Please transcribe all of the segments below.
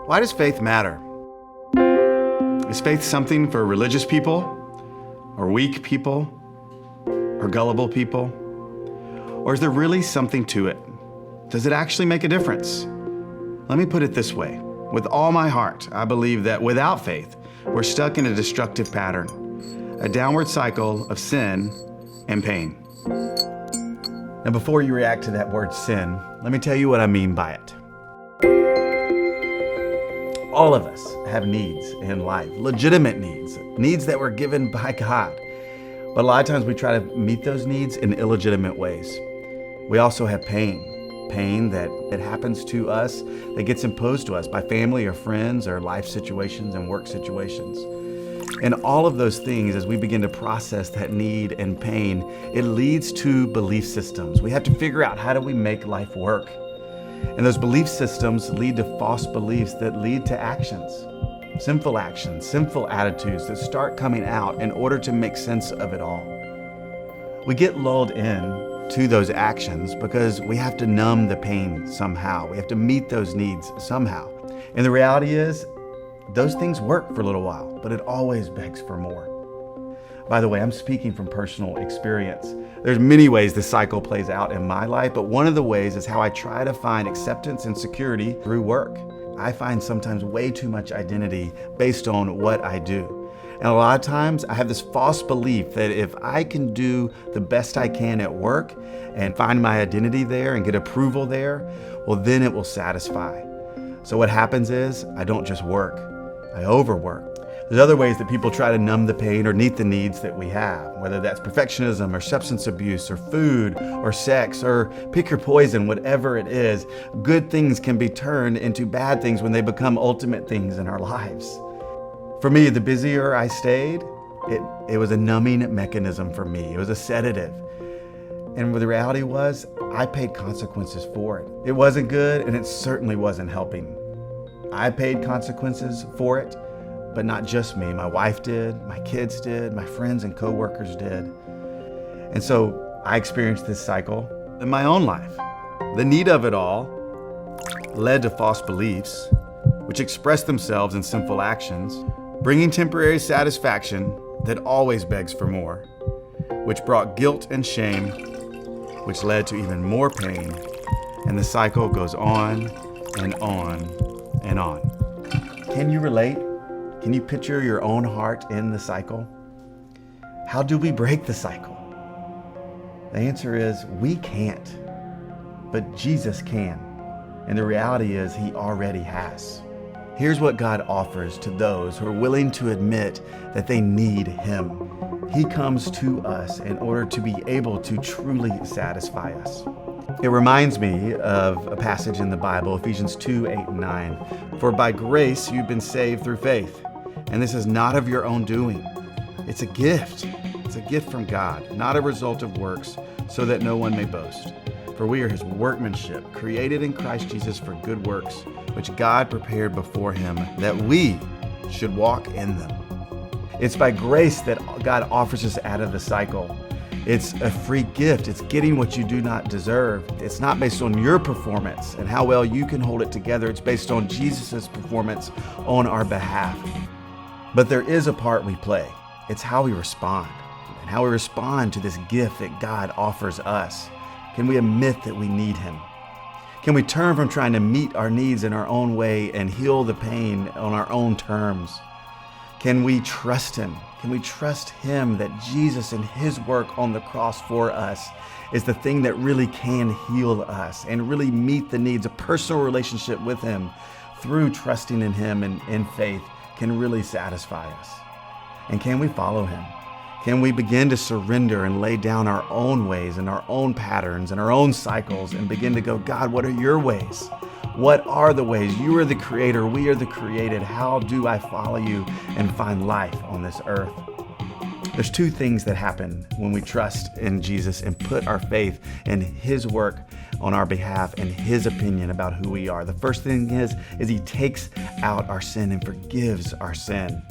Why does faith matter? Is faith something for religious people, or weak people, or gullible people? Or is there really something to it? Does it actually make a difference? Let me put it this way. With all my heart, I believe that without faith, we're stuck in a destructive pattern, a downward cycle of sin and pain. Now, before you react to that word sin, let me tell you what I mean by it. All of us have needs in life, legitimate needs that were given by God. But a lot of times we try to meet those needs in illegitimate ways. We also have pain that happens to us, that gets imposed to us by family or friends or life situations and work situations. And all of those things, as we begin to process that need and pain, it leads to belief systems. We have to figure out, how do we make life work? And those belief systems lead to false beliefs that lead to actions, sinful attitudes that start coming out in order to make sense of it all. We get lulled in to those actions because we have to numb the pain somehow. We have to meet those needs somehow. And the reality is, those things work for a little while, but it always begs for more. By the way, I'm speaking from personal experience. There's many ways this cycle plays out in my life, but one of the ways is how I try to find acceptance and security through work. I find sometimes way too much identity based on what I do. And a lot of times I have this false belief that if I can do the best I can at work and find my identity there and get approval there, well, then it will satisfy. So what happens is I don't just work, I overwork. There's other ways that people try to numb the pain or meet the needs that we have, whether that's perfectionism or substance abuse or food or sex or pick your poison, whatever it is. Good things can be turned into bad things when they become ultimate things in our lives. For me, the busier I stayed, it was a numbing mechanism for me. It was a sedative. And the reality was, I paid consequences for it. It wasn't good, and it certainly wasn't helping. I paid consequences for it, but not just me. My wife did, my kids did, my friends and coworkers did. And so I experienced this cycle in my own life. The need of it all led to false beliefs, which expressed themselves in sinful actions, bringing temporary satisfaction that always begs for more, which brought guilt and shame, which led to even more pain, and the cycle goes on and on and on. Can you relate? Can you picture your own heart in the cycle? How do we break the cycle? The answer is we can't, but Jesus can. And the reality is he already has. Here's what God offers to those who are willing to admit that they need him. He comes to us in order to be able to truly satisfy us. It reminds me of a passage in the Bible, Ephesians 2, 8, and 9. For by grace you've been saved through faith, and this is not of your own doing. It's a gift. It's a gift from God, not a result of works, so that no one may boast. For we are his workmanship, created in Christ Jesus for good works, which God prepared before him that we should walk in them. It's by grace that God offers us out of the cycle. It's a free gift. It's getting what you do not deserve. It's not based on your performance and how well you can hold it together. It's based on Jesus' performance on our behalf. But there is a part we play. It's how we respond, and how we respond to this gift that God offers us. Can we admit that we need him? Can we turn from trying to meet our needs in our own way and heal the pain on our own terms? Can we trust him? Can we trust him that Jesus and his work on the cross for us is the thing that really can heal us and really meet the needs? A personal relationship with him through trusting in him and in faith can really satisfy us. And can we follow him? Can we begin to surrender and lay down our own ways and our own patterns and our own cycles and begin to go, God, what are your ways? What are the ways? You are the creator. We are the created. How do I follow you and find life on this earth? There's two things that happen when we trust in Jesus and put our faith in his work on our behalf and his opinion about who we are. The first thing is he takes out our sin and forgives our sin.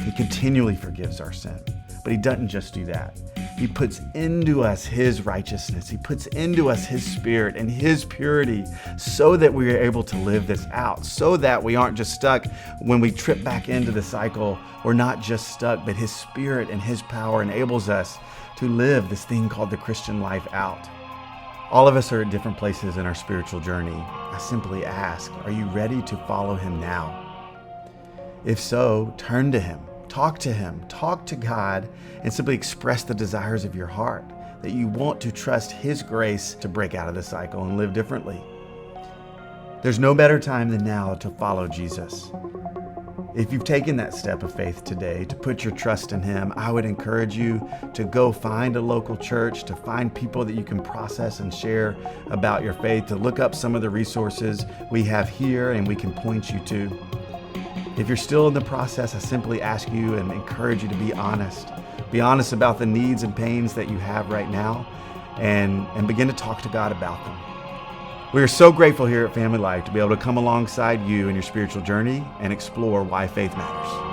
He continually forgives our sin. But he doesn't just do that. He puts into us His righteousness. He puts into us His Spirit and His purity so that we are able to live this out, so that we aren't just stuck when we trip back into the cycle. We're not just stuck, but His Spirit and His power enables us to live this thing called the Christian life out. All of us are at different places in our spiritual journey. I simply ask, are you ready to follow Him now? If so, turn to Him, talk to God, and simply express the desires of your heart, that you want to trust His grace to break out of the cycle and live differently. There's no better time than now to follow Jesus. If you've taken that step of faith today to put your trust in Him, I would encourage you to go find a local church, to find people that you can process and share about your faith, to look up some of the resources we have here and we can point you to. If you're still in the process, I simply ask you and encourage you to be honest. Be honest about the needs and pains that you have right now and begin to talk to God about them. We are so grateful here at Family Life to be able to come alongside you in your spiritual journey and explore why faith matters.